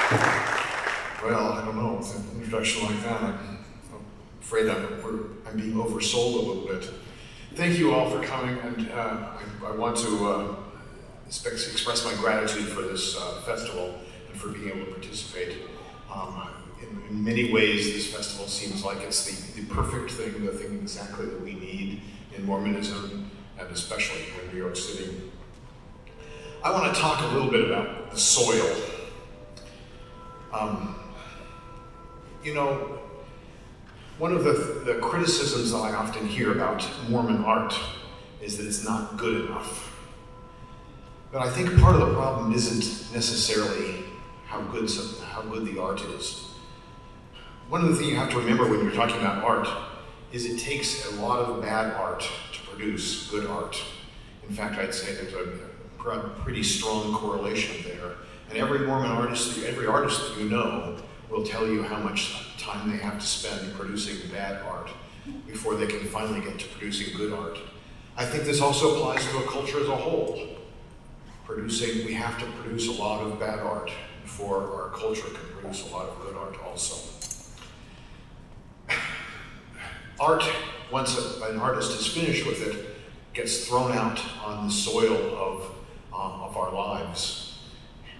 Well, I don't know, with an introduction like that, I'm afraid I'm being oversold a little bit. Thank you all for coming, and I want to express my gratitude for this festival and for being able to participate. In many ways, this festival seems like it's the perfect thing, the thing exactly that we need in Mormonism, and especially here in New York City. I want to talk a little bit about the soil. You know, one of the criticisms that I often hear about Mormon art is that it's not good enough. But I think part of the problem isn't necessarily how good the art is. One of the things you have to remember when you're talking about art is it takes a lot of bad art to produce good art. In fact, I'd say there's a pretty strong correlation there. And every Mormon artist, every artist that you know, will tell you how much time they have to spend producing bad art before they can finally get to producing good art. I think this also applies to a culture as a whole. We have to produce a lot of bad art before our culture can produce a lot of good art also. Art, once an artist is finished with it, gets thrown out on the soil of our lives.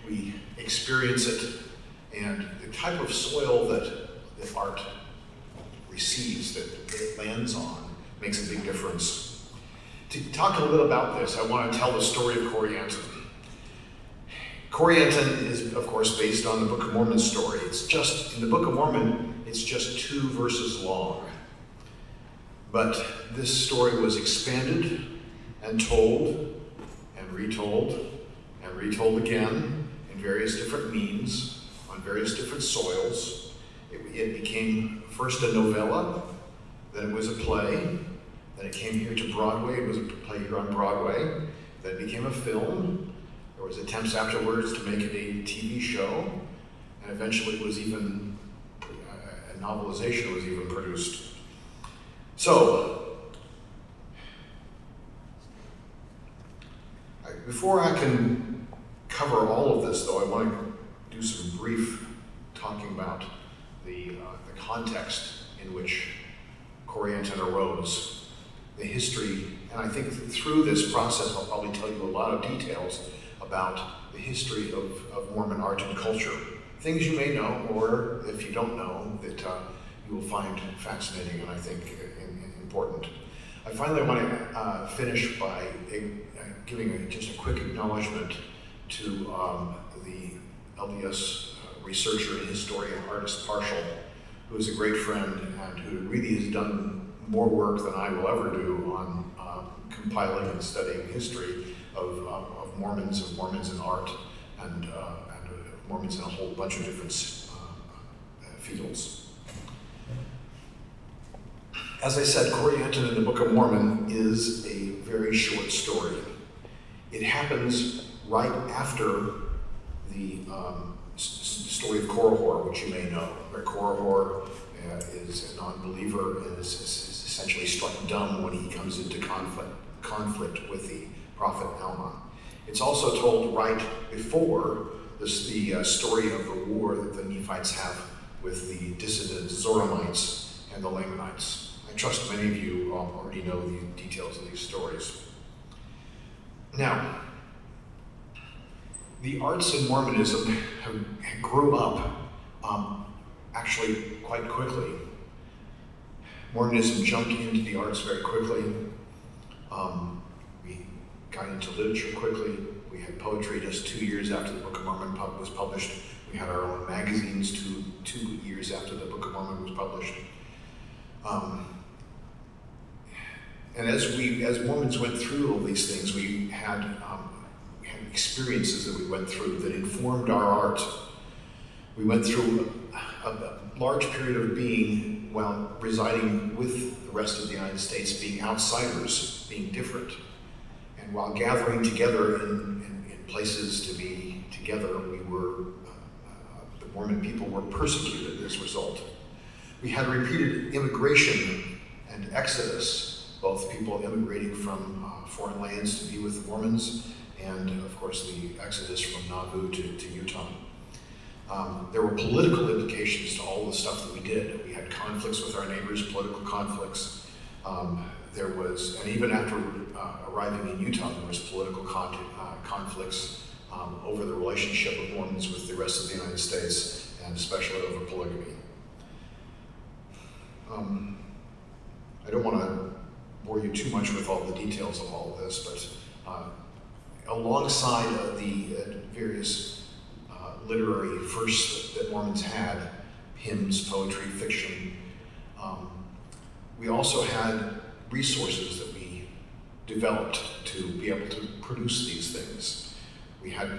We experience it, and the type of soil that art receives, that it lands on, makes a big difference. To talk a little about this, I want to tell the story of Corianton. Corianton is, of course, based on the Book of Mormon story. In the Book of Mormon, it's just 2 verses long. But this story was expanded and told and retold again in various different means, on various different soils. It became first a novella, then it was a play, then it came here to Broadway, it was a play here on Broadway, then it became a film. There was attempts afterwards to make it a TV show, and eventually a novelization was even produced. So, before I can cover all of this, though, I want to do some brief talking about the context in which Corianton arose, the history, and I think through this process I'll probably tell you a lot of details about the history of Mormon art and culture. Things you may know, or if you don't know, that you will find fascinating and I think important. I finally want to finish by giving just a quick acknowledgement to the LDS researcher and historian artist Partial, who is a great friend and who really has done more work than I will ever do on compiling and studying history of Mormons in art and Mormons in a whole bunch of different fields. As I said, Corianton in the Book of Mormon is a very short story. It happens right after the story of Korihor, which you may know, where Korihor is a non-believer and is essentially struck dumb when he comes into conflict with the prophet Alma. It's also told right before the story of the war that the Nephites have with the dissident Zoramites and the Lamanites. I trust many of you already know the details of these stories. Now, the arts in Mormonism grew up actually quite quickly. Mormonism jumped into the arts very quickly. We got into literature quickly. We had poetry just 2 years after the Book of Mormon was published. We had our own magazines 2 years after the Book of Mormon was published. And as Mormons went through all these things, we had experiences that we went through that informed our art. We went through a large period of being, while residing with the rest of the United States, being outsiders, being different. And while gathering together in places to be together, the Mormon people were persecuted as a result. We had repeated immigration and exodus, both people immigrating from foreign lands to be with the Mormons, and of course the exodus from Nauvoo to Utah. There were political implications to all the stuff that we did. We had conflicts with our neighbors, political conflicts. There was, and even after arriving in Utah, there was political conflicts over the relationship of Mormons with the rest of the United States, and especially over polygamy. I don't want to bore you too much with all the details of all of this, but alongside the various literary firsts that Mormons had, hymns, poetry, fiction, we also had resources that we developed to be able to produce these things. We had,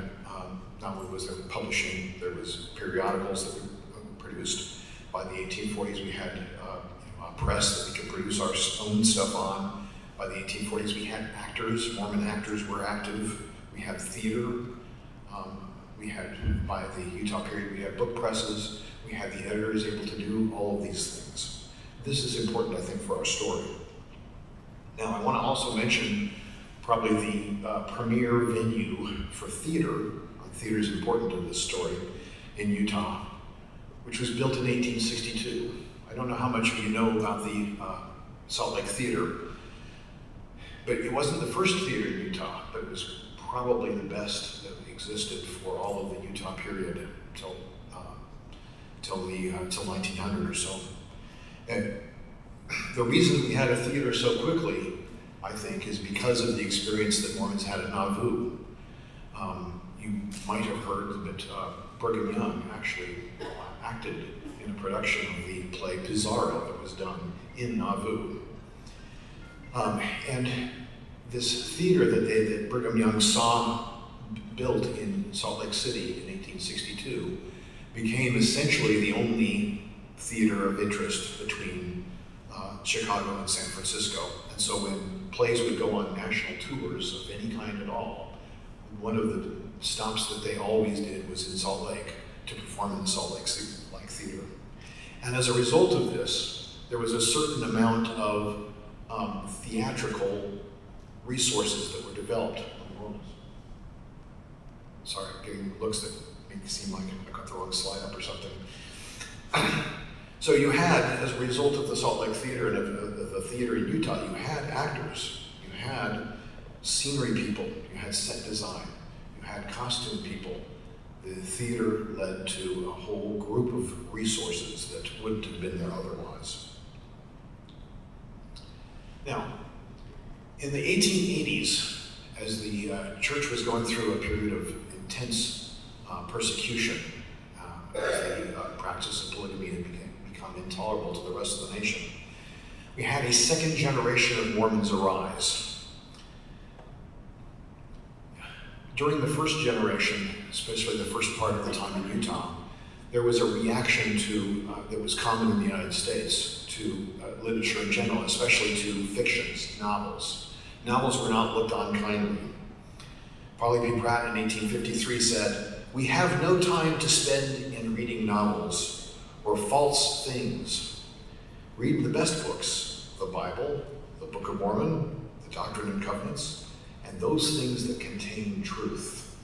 not only was there publishing, there was periodicals that we produced. By the 1840s, we had a press that we could produce our own stuff on. By the 1840s, we had actors. Mormon actors were active. We had theater. We had, by the Utah period, we had book presses. We had the editors able to do all of these things. This is important, I think, for our story. Now, I want to also mention probably the premier venue for theater. Theater is important to this story in Utah, which was built in 1862. I don't know how much of you know about the Salt Lake Theater, but it wasn't the first theater in Utah, but it was probably the best that existed for all of the Utah period till 1900 or so. And the reason we had a theater so quickly, I think, is because of the experience that Mormons had at Nauvoo. You might have heard that Brigham Young actually acted in a production of the play Pizarro that was done in Nauvoo. And this theater that Brigham Young saw built in Salt Lake City in 1862 became essentially the only theater of interest between Chicago and San Francisco. And so when plays would go on national tours of any kind at all, one of the stops that they always did was in Salt Lake to perform in the Salt Lake Theater. And as a result of this, there was a certain amount of theatrical resources that were developed. Sorry, I'm getting looks that make it seem like I got the wrong slide up or something. So you had, as a result of the Salt Lake Theater and of the theater in Utah, you had actors, you had scenery people, you had set design, you had costume people. The theater led to a whole group of resources that wouldn't have been there otherwise. Now, in the 1880s, as the church was going through a period of intense persecution, as the practice of polygamy had become intolerable to the rest of the nation, we had a second generation of Mormons arise. During the first generation, especially the first part of the time in Utah, there was a reaction to, that was common in the United States, to literature in general, especially to fictions, novels. Novels were not looked on kindly. Parley P. Pratt in 1853 said, "We have no time to spend in reading novels or false things. Read the best books, the Bible, the Book of Mormon, the Doctrine and Covenants, and those things that contain truth."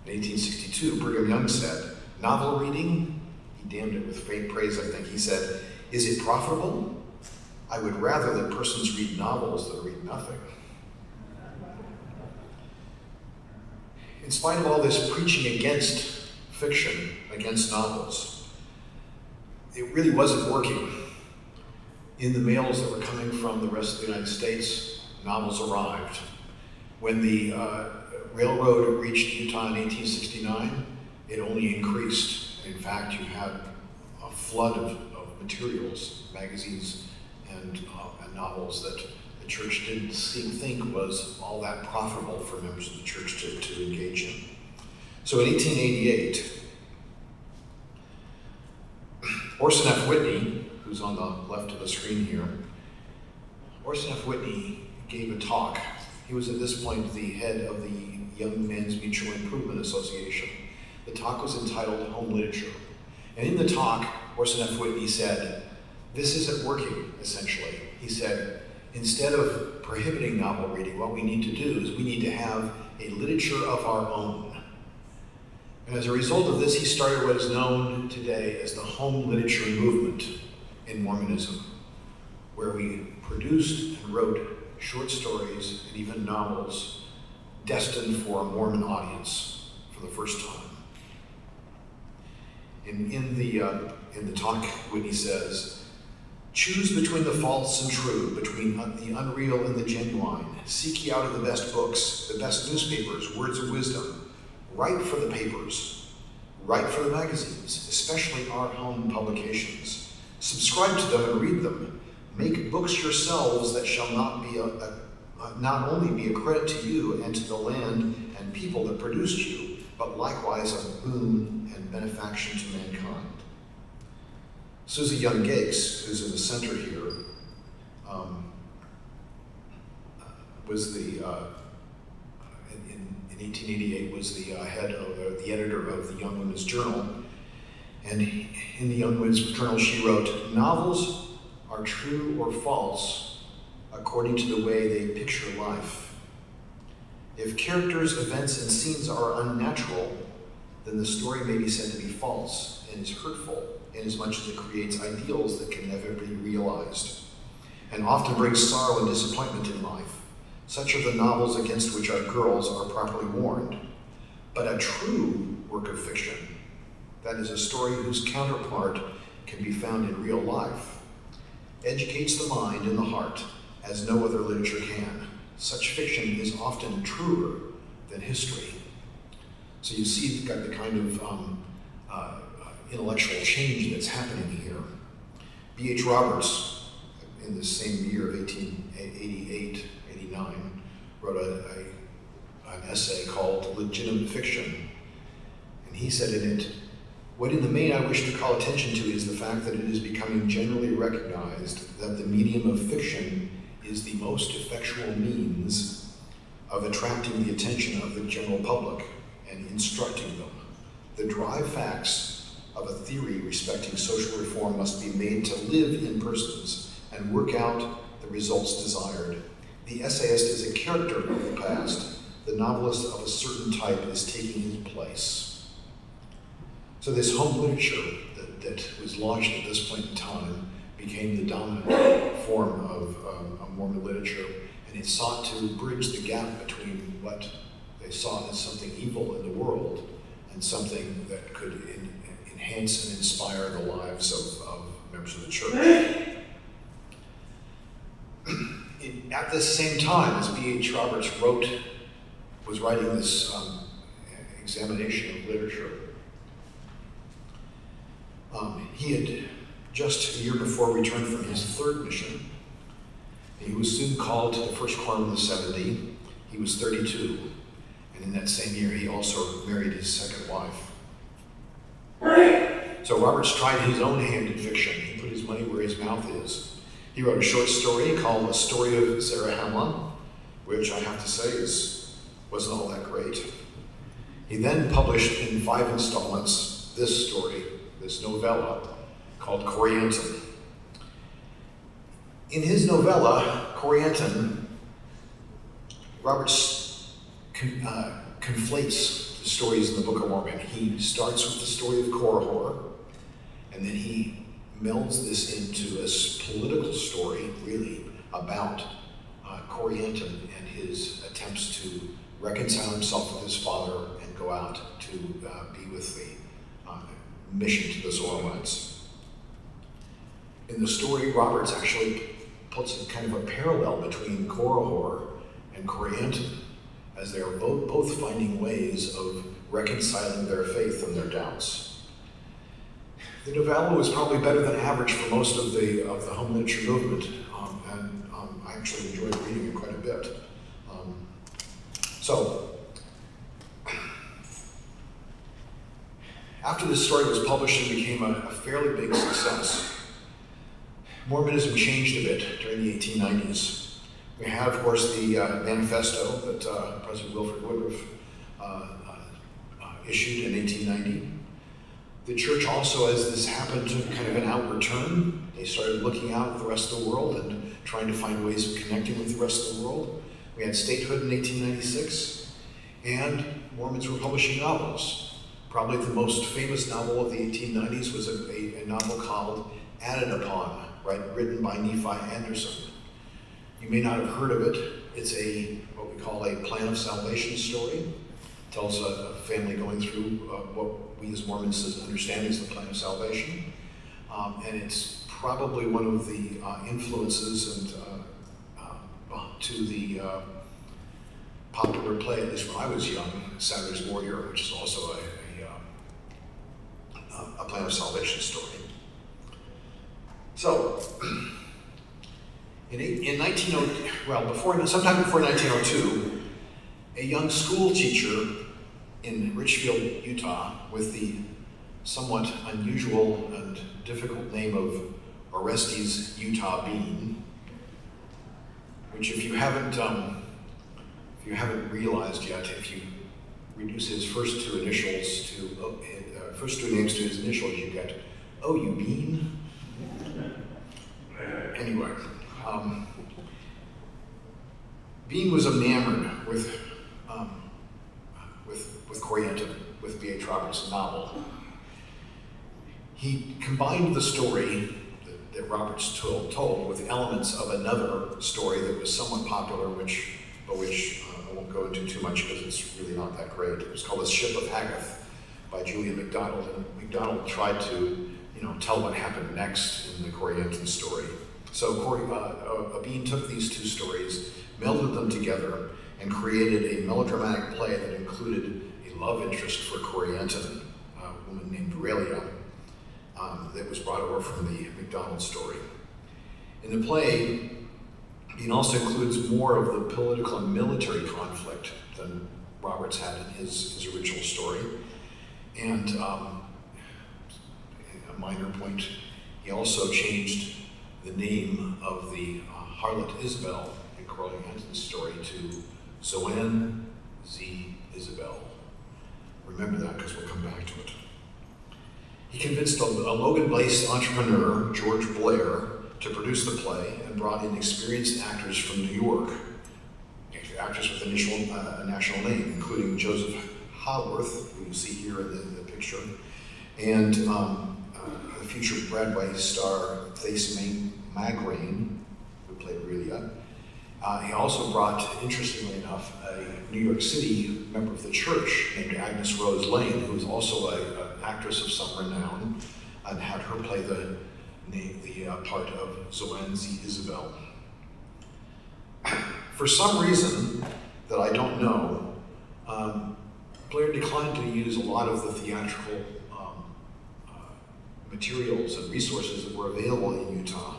In 1862, Brigham Young said, "Novel reading," he damned it with faint praise, I think. He said, "Is it profitable? I would rather that persons read novels than read nothing." In spite of all this preaching against fiction, against novels, it really wasn't working. In the mails that were coming from the rest of the United States, novels arrived. When the railroad reached Utah in 1869, it only increased. In fact, you had a flood of materials, magazines, and novels that the church didn't think was all that profitable for members of the church to engage in. So in 1888, Orson F. Whitney, who's on the left of the screen here, Orson F. Whitney gave a talk. He was at this point the head of the Young Men's Mutual Improvement Association. The talk was entitled Home Literature. And in the talk, Orson F. Whitney said, "This isn't working," essentially. He said, "Instead of prohibiting novel reading, what we need to do is we need to have a literature of our own." And as a result of this, he started what is known today as the home literature movement in Mormonism, where we produced and wrote short stories and even novels destined for a Mormon audience for the first time. In the talk, Whitney says, "Choose between the false and true, between the unreal and the genuine. Seek ye out of the best books, the best newspapers, words of wisdom. Write for the papers, write for the magazines, especially our home publications. Subscribe to them and read them. Make books yourselves that shall not only be a credit to you and to the land and people that produced you, but likewise a boon and benefaction to mankind." Susie Young Gates, who's in the center here, was in 1888 was the head of the editor of the Young Women's Journal. And in the Young Women's Journal, she wrote, "Novels are true or false according to the way they picture life. If characters, events, and scenes are unnatural, then the story may be said to be false and is hurtful, inasmuch as it creates ideals that can never be realized, and often brings sorrow and disappointment in life. Such are the novels against which our girls are properly warned. But a true work of fiction, that is a story whose counterpart can be found in real life, educates the mind and the heart as no other literature can. Such fiction is often truer than history." So you see the kind of intellectual change that's happening here. B.H. Roberts, in the same year of 1888, 89, wrote an essay called Legitimate Fiction. And he said in it, "What in the main I wish to call attention to is the fact that it is becoming generally recognized that the medium of fiction is the most effectual means of attracting the attention of the general public and instructing them. The dry facts of a theory respecting social reform must be made to live in persons and work out the results desired. The essayist is a character of the past. The novelist of a certain type is taking his place." So this home literature that was launched at this point in time became the dominant form of Mormon literature, and it sought to bridge the gap between what they saw as something evil in the world and something that could enhance and inspire the lives of members of the church. At this same time as B.H. Roberts was writing this examination of literature, he had just a year before returned from his third mission. He was soon called to the first quorum of the 70. He was 32, and in that same year he also married his second wife. So Roberts tried his own hand in fiction. He put his money where his mouth is. He wrote a short story called A Story of Zarahemla, which I have to say wasn't all that great. He then published in 5 installments this story, this novella, called Corianton. In his novella, Corianton, Roberts conflates the stories in the Book of Mormon. He starts with the story of Korihor, and then he melds this into a political story, really, about Corianton and his attempts to reconcile himself with his father and go out to be with the mission to the Zoramites. In the story, Roberts actually puts kind of a parallel between Korihor and Corianton, as they are both finding ways of reconciling their faith and their doubts. The novella was probably better than average for most of the home literature movement, and I actually enjoyed reading it quite a bit. After this story was published and became a fairly big success, Mormonism changed a bit during the 1890s. We have, of course, the manifesto that President Wilford Woodruff issued in 1890. The church also, as this happened, took kind of an outward turn. They started looking out at the rest of the world and trying to find ways of connecting with the rest of the world. We had statehood in 1896, and Mormons were publishing novels. Probably the most famous novel of the 1890s was a novel called Added Upon, written by Nephi Anderson. You may not have heard of it. It's what we call a plan of salvation story. It tells a family going through what we as Mormons understand is the plan of salvation. And it's probably one of the influences to the popular play, at least when I was young, Saturday's Warrior, which is also a plan of salvation story. So, sometime before 1902, a young school teacher in Richfield, Utah, with the somewhat unusual and difficult name of Orestes Utah Bean, which if you haven't realized yet, if you reduce his first two names to his initials, you get, oh, you Bean? Anyway, Bean was enamored with Corianton, with B.H. Roberts' novel. He combined the story that Roberts told with elements of another story that was somewhat popular, which I won't go into too much because it's really not that great. It was called The Ship of Haggith by Julia MacDonald, and MacDonald tried to tell what happened next in the Corianton story. So Bean took these two stories, melded them together, and created a melodramatic play that included a love interest for Corianton, a woman named Aurelia, that was brought over from the MacDonald story. In the play, Bean also includes more of the political and military conflict than Roberts had in his original story. And a minor point, he also changed the name of the harlot Isabel in Corianton's story to Zoanne Z. Isabel. Remember that because we'll come back to it. He convinced a Logan-based entrepreneur, George Blair, to produce the play and brought in experienced actors from New York, actors with a national name, including Joseph Haworth, who you see here in the picture, and the future Broadway star Thace Magraine, who played Aurelia. He also brought, interestingly enough, a New York City member of the church named Agnes Rose Lane, who was also an actress of some renown, and had her play the part of Zoanne Z. Isabel. For some reason that I don't know, Blair declined to use a lot of the theatrical materials and resources that were available in Utah.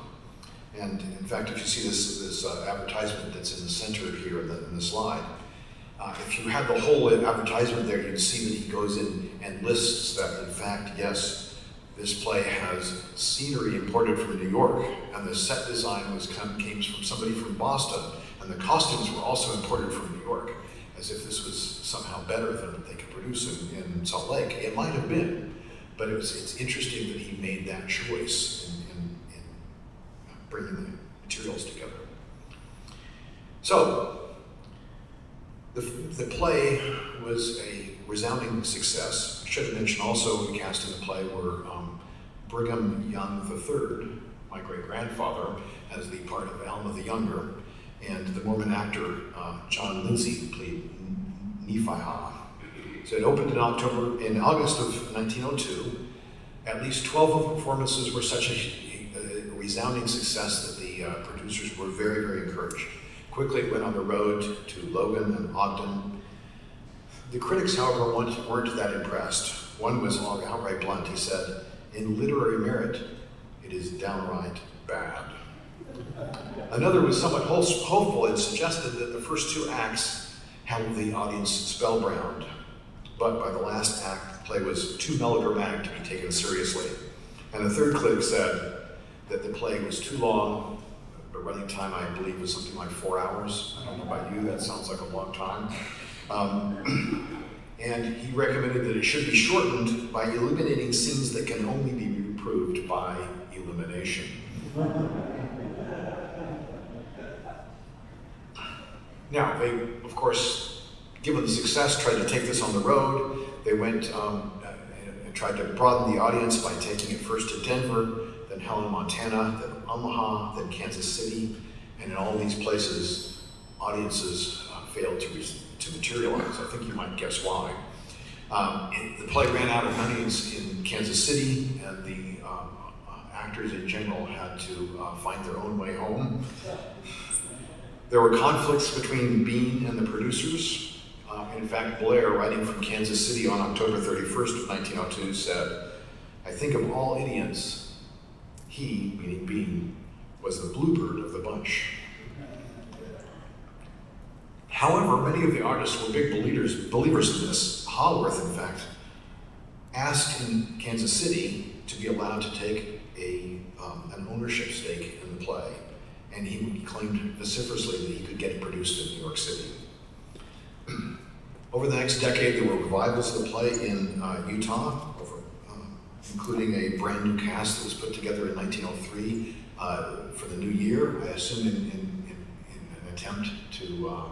And in fact, if you see this advertisement that's in the center here in the slide, if you had the whole advertisement there, you'd see that he goes in and lists that, in fact, yes, this play has scenery imported from New York, and the set design came from somebody from Boston, and the costumes were also imported from New York, as if this was somehow better than what they could produce in Salt Lake. It might have been, but it's interesting that he made that choice in bringing the materials together. So, the play was a resounding success. I should have mentioned also the cast in the play were Brigham Young III, my great-grandfather, as the part of Alma the Younger, and the Mormon actor John Lindsay, who played Nephi. So it opened in August of 1902. At least 12 of the performances were such a resounding success that the producers were very, very encouraged. Quickly it went on the road to Logan and Ogden. The critics, however, weren't that impressed. One was outright blunt. He said, "In literary merit, it is downright bad." Another was somewhat hopeful and suggested that the first two acts held the audience spellbound. But by the last act, the play was too melodramatic to be taken seriously. And the third critic said that the play was too long. The running time, I believe, was something like 4 hours. I don't know about you, that sounds like a long time. And he recommended that it should be shortened by eliminating scenes that can only be improved by elimination. Now, they, of course, given the success, tried to take this on the road. They went It tried to broaden the audience by taking it first to Denver, then Helen, Montana, then Omaha, then Kansas City, and in all these places, audiences failed to materialize. I think you might guess why. The play ran out of money in Kansas City, and the actors in general had to find their own way home. There were conflicts between Bean and the producers. In fact, Blair, writing from Kansas City on October 31st of 1902, said, "I think of all idiots, he," meaning Bean, "was the bluebird of the bunch." However, many of the artists were big believers in this. Haworth, in fact, asked in Kansas City to be allowed to take an ownership stake in the play, and he claimed vociferously that he could get it produced in New York City. Over the next decade, there were revivals of the play in Utah, including a brand new cast that was put together in 1903 for the new year, I assume in an attempt to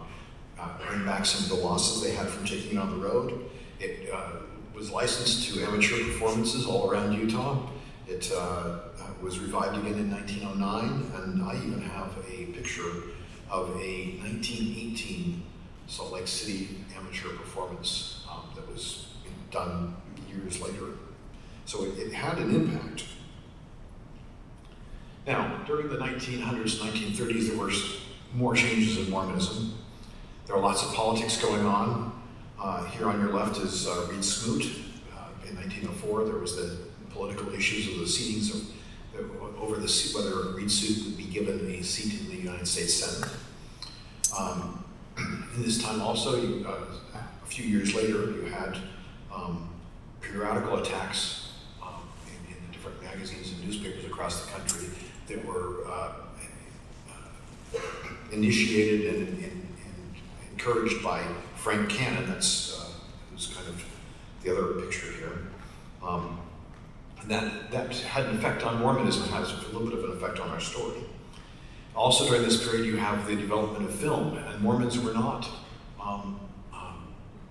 earn back some of the losses they had from taking it on the road. It was licensed to amateur performances all around Utah. It was revived again in 1909, and I even have a picture of a 1918 Salt Lake City amateur performance that was done years later. So it had an impact. Now, during the 1900s, 1930s, there were more changes in Mormonism. There are lots of politics going on. Here on your left is Reed Smoot. In 1904, there was the political issues of the seatings over whether Reed Smoot would be given a seat in the United States Senate. In this time also, a few years later, you had periodical attacks in the different magazines and newspapers across the country that were initiated and encouraged by Frank Cannon. That's who's kind of the other picture here. And that had an effect on Mormonism, has a little bit of an effect on our story. Also during this period, you have the development of film, and Mormons were not,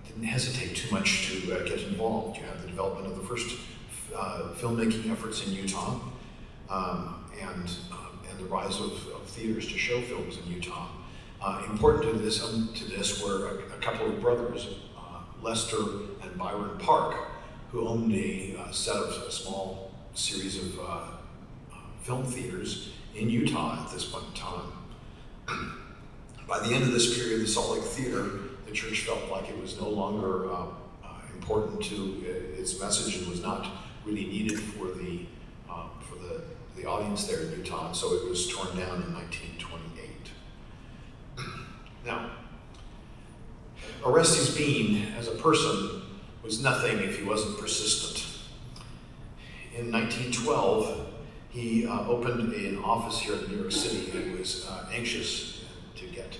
didn't hesitate too much to get involved. You have the development of the first filmmaking efforts in Utah, and the rise of theaters to show films in Utah. Important to this were a couple of brothers, Lester and Byron Park, who owned a small series of film theaters in Utah at this point in time. By the end of this period, the Salt Lake Theater, the church felt like it was no longer important to its message and was not really needed for the audience there in Utah, and so it was torn down in 1928. Now, Orestes Bean, as a person, was nothing if he wasn't persistent. In 1912, he opened an office here in New York City and was anxious to get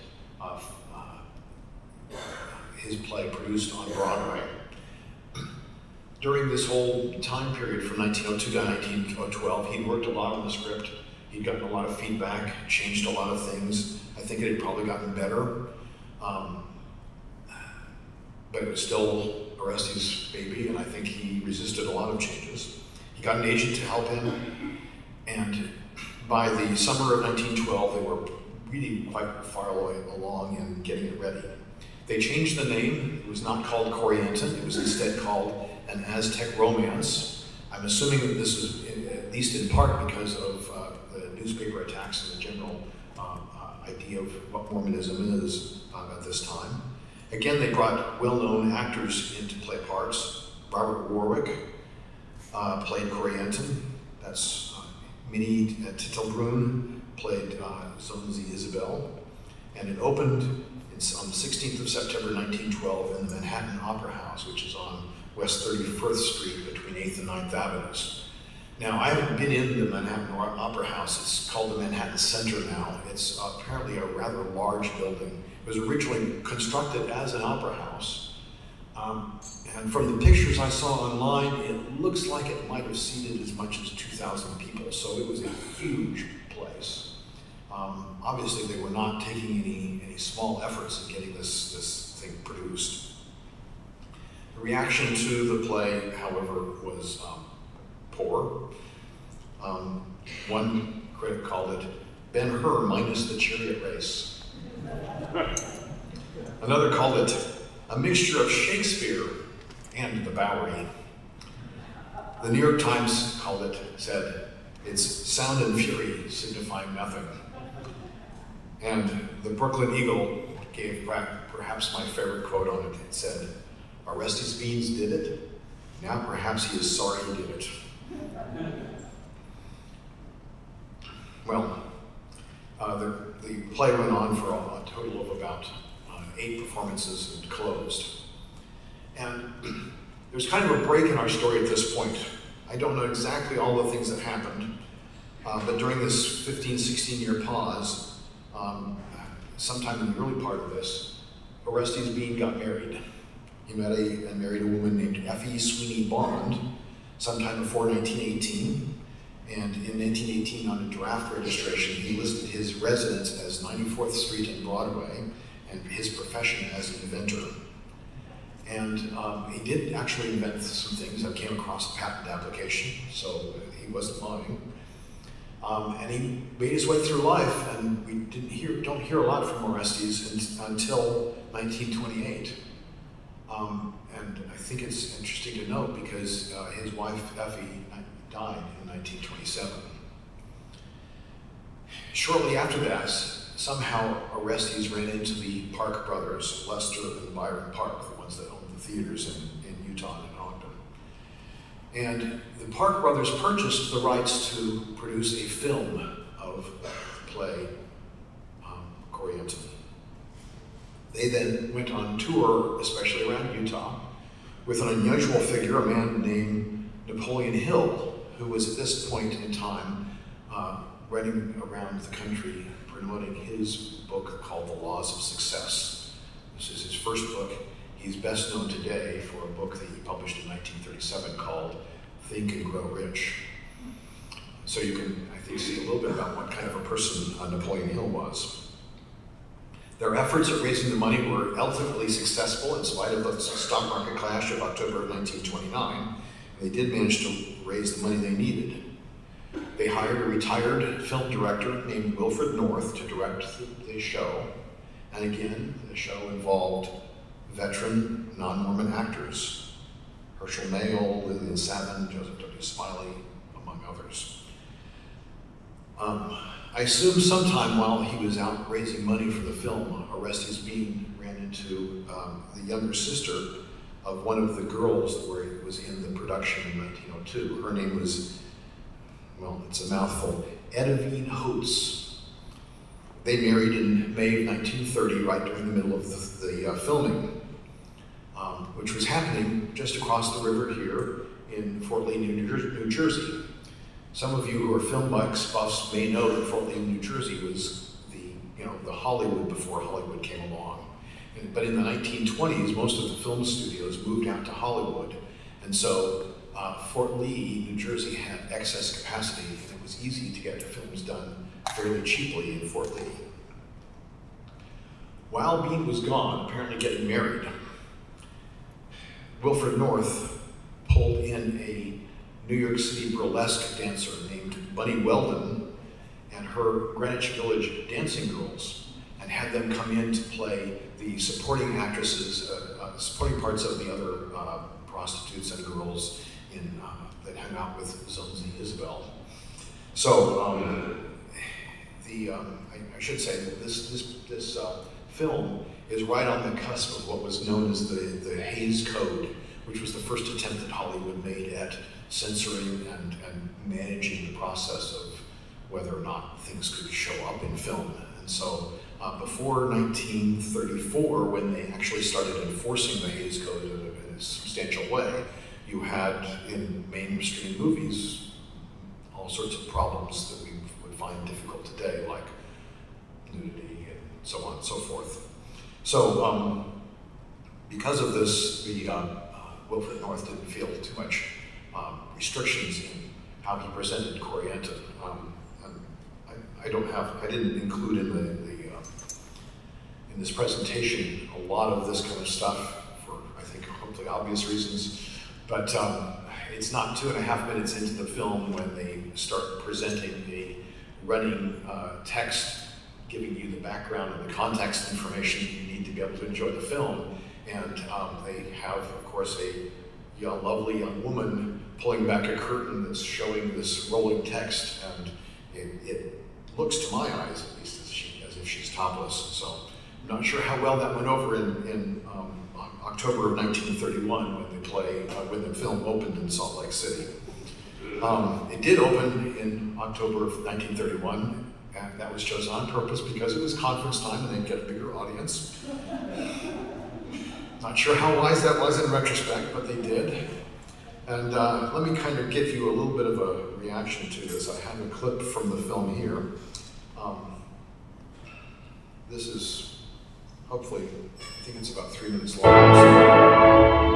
his play produced on Broadway. During this whole time period from 1902 to 1912, he'd worked a lot on the script. He'd gotten a lot of feedback, changed a lot of things. I think it had probably gotten better, but it was still Orestes' baby, and I think he resisted a lot of changes. He got an agent to help him, and by the summer of 1912, they were really quite far along in getting it ready. They changed the name. It was not called Corianton. It was instead called An Aztec Romance. I'm assuming that this was at least in part because of the newspaper attacks and the general idea of what Mormonism is at this time. Again, they brought well-known actors in to play parts. Robert Warwick played Corianton. That's Minnie Titelbrun played Zonzi Isabel. And it opened on the 16th of September 1912 in the Manhattan Opera House, which is on West 31st Street between 8th and 9th Avenues. Now, I haven't been in the Manhattan Opera House. It's called the Manhattan Center now. It's apparently a rather large building. It was originally constructed as an opera house. And from the pictures I saw online, it looks like it might have seated as much as 2,000 people. So it was a huge place. Obviously, they were not taking any small efforts in getting this thing produced. The reaction to the play, however, was poor. One critic called it Ben-Hur minus the chariot race. Another called it a mixture of Shakespeare and the Bowery. The New York Times said, it's sound and fury signifying nothing. And the Brooklyn Eagle gave perhaps my favorite quote on it. It said, Orestes Beans did it. Now perhaps he is sorry he did it. Well, the play went on for a total of about 8 performances and closed. And there's kind of a break in our story at this point. I don't know exactly all the things that happened, but during this 15, 16-year pause, sometime in the early part of this, Orestes Bean got married. He married a woman named Effie Sweeney Bond sometime before 1918. And in 1918, on a draft registration, he listed his residence as 94th Street and Broadway, and his profession as an inventor. And he did actually invent some things. I came across a patent application, so he wasn't lying. And he made his way through life, and we don't hear a lot from Orestes until 1928. And I think it's interesting to note because his wife, Effie, died in 1927. Shortly after that, somehow Orestes ran into the Park brothers, Lester and Byron Park, the ones that owned the theaters in Utah and Ogden. And the Park brothers purchased the rights to produce a film of the play Corianton. They then went on tour, especially around Utah, with an unusual figure, a man named Napoleon Hill, who was at this point in time running around the country promoting his book called The Laws of Success. This is his first book. He's best known today for a book that he published in 1937 called Think and Grow Rich. So you can, I think, see a little bit about what kind of a person Napoleon Hill was. Their efforts at raising the money were ultimately successful in spite of the stock market crash of October of 1929. They did manage to raise the money they needed. They hired a retired film director named Wilfred North to direct the show. And again, the show involved veteran non-Mormon actors, Herschel Mayle, Lillian Savin, Joseph W. Smiley, among others. I assume sometime while he was out raising money for the film, Orestes Bean ran into the younger sister of one of the girls that was in the production in 1902. Her name was, well, it's a mouthful, Edavine Hoots. They married in May of 1930, right during the middle of the filming, which was happening just across the river here in Fort Lee, New Jersey. Some of you who are film buffs may know that Fort Lee, New Jersey was the Hollywood before Hollywood came along. But in the 1920s, most of the film studios moved out to Hollywood. And so Fort Lee, New Jersey had excess capacity, and it was easy to get films done fairly cheaply in Fort Lee. While Bean was gone, apparently getting married, Wilfred North pulled in a New York City burlesque dancer named Bunny Weldon and her Greenwich Village dancing girls, and had them come in to play the supporting actresses, supporting parts of the other prostitutes and girls that hung out with Zonzi Isabel. So I should say that this film is right on the cusp of what was known as the Hays Code, which was the first attempt that Hollywood made at censoring and managing the process of whether or not things could show up in film. And so before 1934, when they actually started enforcing the Hays Code in a substantial way, you had in mainstream movies all sorts of problems that we would find difficult today, like nudity and so on and so forth. So because of this, the Wilfred North didn't feel too much restrictions in how he presented Corianton. I didn't include in this presentation a lot of this kind of stuff for, I think, hopefully obvious reasons. But it's not 2.5 minutes into the film when they start presenting the running text, giving you the background and the context information you need to be able to enjoy the film. And they have, of course, a lovely young woman pulling back a curtain that's showing this rolling text, and it looks, to my eyes at least, as if she's topless. So I'm not sure how well that went over in October of 1931 when the film opened in Salt Lake City. It did open in October of 1931, and that was chosen on purpose because it was conference time and they'd get a bigger audience. Not sure how wise that was in retrospect, but they did. And let me kind of give you a little bit of a reaction to this. I have a clip from the film here. This is, hopefully, I think it's about 3 minutes long.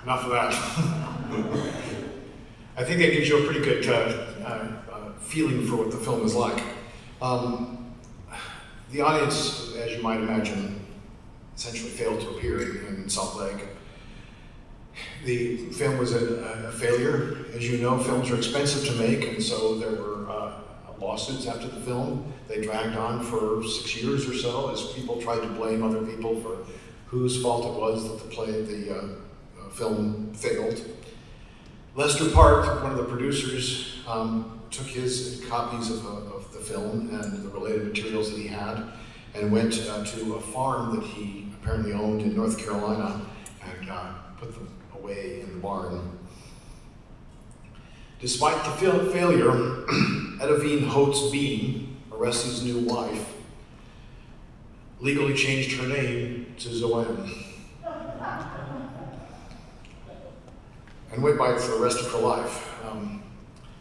Enough of that. I think that gives you a pretty good feeling for what the film is like. The audience, as you might imagine, essentially failed to appear in Salt Lake. The film was a failure. As you know, films are expensive to make, and so there were lawsuits after the film. They dragged on for 6 years or so as people tried to blame other people for whose fault it was that the film failed. Lester Park, one of the producers, took his copies of the film and the related materials that he had and went to a farm that he apparently owned in North Carolina and put them away in the barn. Despite the failure, Edavine Holtz Bean, Orestes' new wife, legally changed her name to Zoanne and went by it for the rest of her life.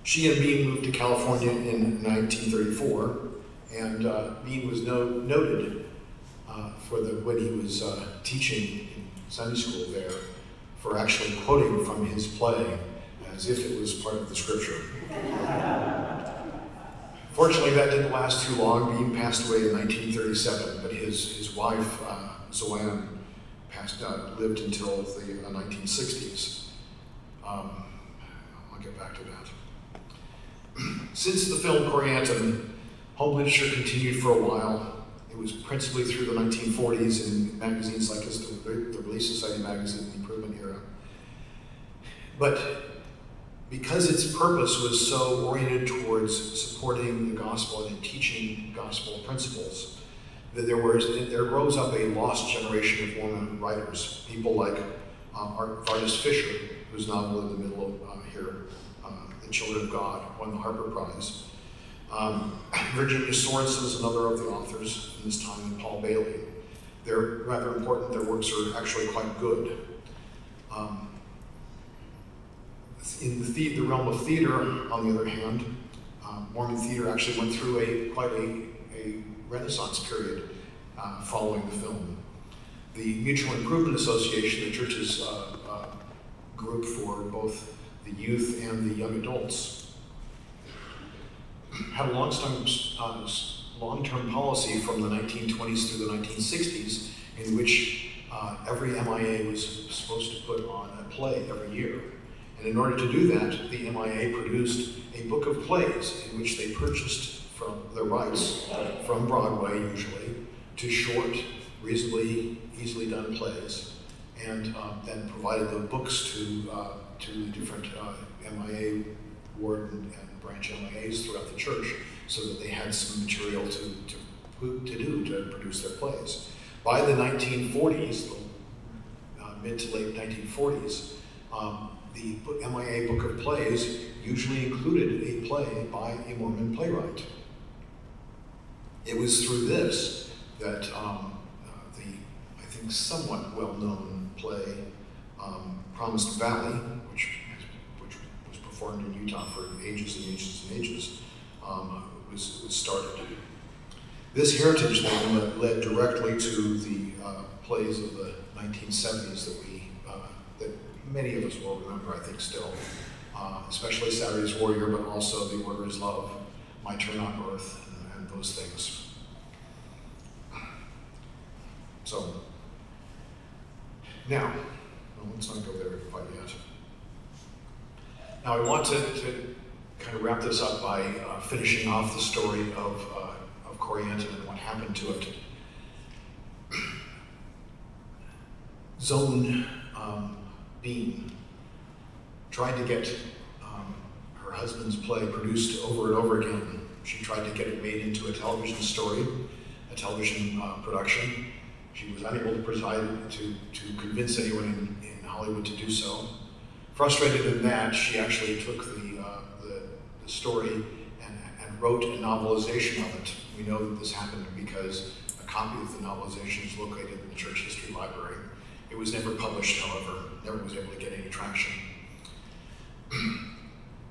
She and Bean moved to California in 1934, and Bean was noted when he was teaching in Sunday school there for actually quoting from his play as if it was part of the scripture. Fortunately, that didn't last too long. Bean passed away in 1937, but his wife, Zoanne, lived until the 1960s. I'll get back to that. Since the film Corianton, home literature continued for a while. It was principally through the 1940s in magazines like the Relief Society magazine in the Improvement era. But because its purpose was so oriented towards supporting the gospel and teaching gospel principles, that there rose up a lost generation of Mormon writers, people like Artist Fisher, whose novel in the middle of here, The Children of God, won the Harper Prize. Virginia Sorensen is another of the authors in this time, and Paul Bailey. They're rather important. Their works are actually quite good. In the realm of theater, on the other hand, Mormon theater actually went through quite a renaissance period following the film. The Mutual Improvement Association, the church's group for both the youth and the young adults, had a long-term policy from the 1920s through the 1960s in which every MIA was supposed to put on a play every year. And in order to do that, the MIA produced a book of plays in which they purchased from the rights from Broadway, usually, to short, reasonably easily done plays, and then provided the books to the different MIA ward and branch MIAs throughout the church, so that they had some material to produce their plays. By the 1940s, mid to late 1940s, the MIA Book of Plays usually included a play by a Mormon playwright. It was through this that I think somewhat well-known play, Promised Valley, which was performed in Utah for ages and ages and ages, was started. This heritage then led directly to the plays of the 1970s that many of us will remember, I think, still, especially Saturday's Warrior, but also The Order is Love, My Turn on Earth, and those things. So, now, let's not go there quite yet. Now, I want to kind of wrap this up by finishing off the story of Corianton and what happened to it. Zone Bean tried to get her husband's play produced over and over again. She tried to get it made into a television story, a television production. She was unable to convince anyone in Hollywood to do so. Frustrated in that, she actually took the story and wrote a novelization of it. We know that this happened because a copy of the novelization is located in the Church History Library. It was never published, however, never was able to get any traction.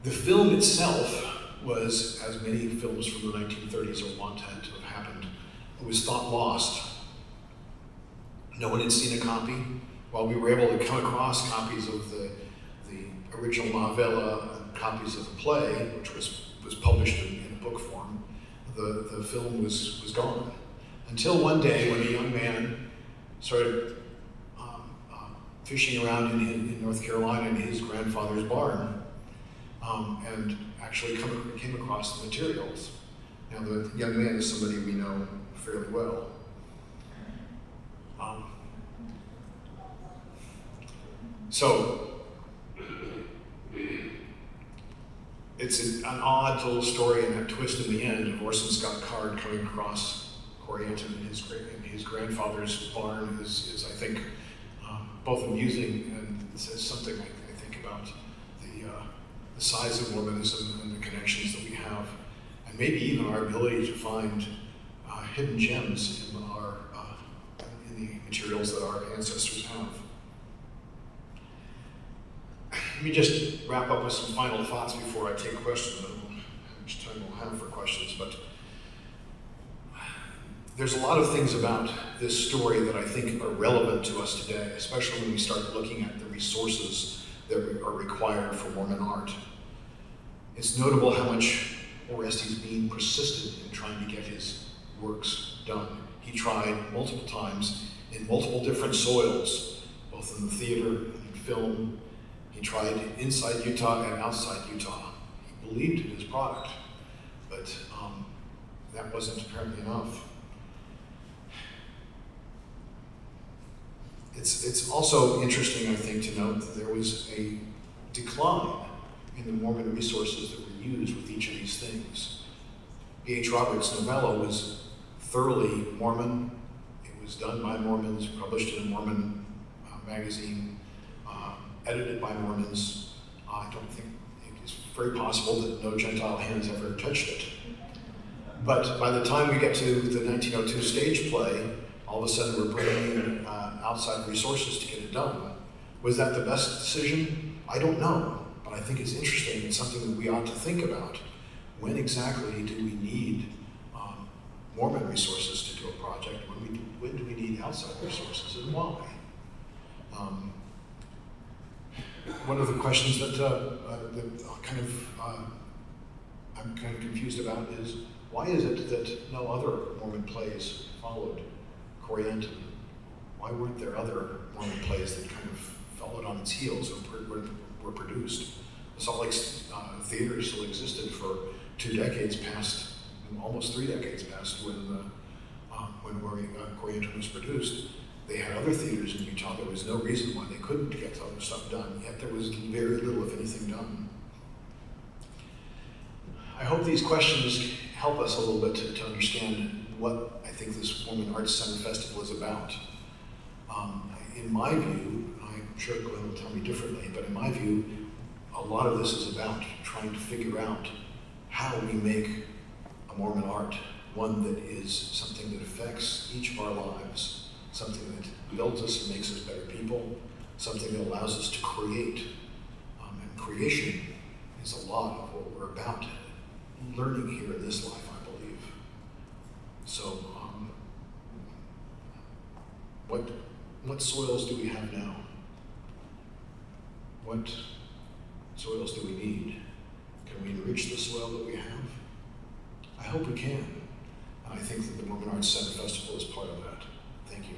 The film itself was, as many films from the 1930s are wont to have happened, it was thought lost. No one had seen a copy. While we were able to come across copies of the original novella and copies of the play, which was published in book form, the film was gone. Until one day when a young man started fishing around in North Carolina in his grandfather's barn, and actually came across the materials. Now, the young man is somebody we know fairly well. So, it's an odd little story and a twist in the end of Orson Scott Card coming across Corianton in his grandfather's barn is I think, both amusing and says something, I think, about the size of Mormonism and the connections that we have, and maybe even our ability to find hidden gems in the materials that our ancestors have. Let me just wrap up with some final thoughts before I take questions. I don't know how much time we'll have for questions, but there's a lot of things about this story that I think are relevant to us today, especially when we start looking at the resources that are required for Mormon art. It's notable how much Orestes Bean persisted in trying to get his works done. He tried multiple times in multiple different soils, both in the theater and in film. He tried inside Utah and outside Utah. He believed in his product, but that wasn't apparently enough. It's also interesting, I think, to note that there was a decline in the Mormon resources that were used with each of these things. P.H. Roberts' novella was thoroughly Mormon. It was done by Mormons, published in a Mormon magazine, edited by Mormons. I don't think it's very possible that no Gentile hands ever touched it. But by the time we get to the 1902 stage play, all of a sudden we're bringing in outside resources to get it done. Was that the best decision? I don't know, but I think it's interesting and something that we ought to think about. When exactly do we need Mormon resources to do a project? When do we need outside resources, and why? One of the questions that I'm kind of confused about is, why is it that no other Mormon plays followed Corianton? Why weren't there other Mormon plays that kind of followed on its heels and were produced? The Salt Lake Theater still existed for 2 decades past, almost 3 decades past, when Corianton was produced. They had other theaters in Utah. There was no reason why they couldn't get other stuff done, yet there was very little, if anything, done. I hope these questions help us a little bit to understand what I think this Mormon Arts Center Festival is about. In my view, I'm sure Glenn will tell me differently, but in my view, a lot of this is about trying to figure out how we make a Mormon art one that is something that affects each of our lives, something that builds us and makes us better people, something that allows us to create. And creation is a lot of what we're about learning here in this life, I believe. So, what soils do we have now? What soils do we need? Can we enrich the soil that we have? I hope we can. And I think that the Mormon Arts Center Festival is part of that. Thank you.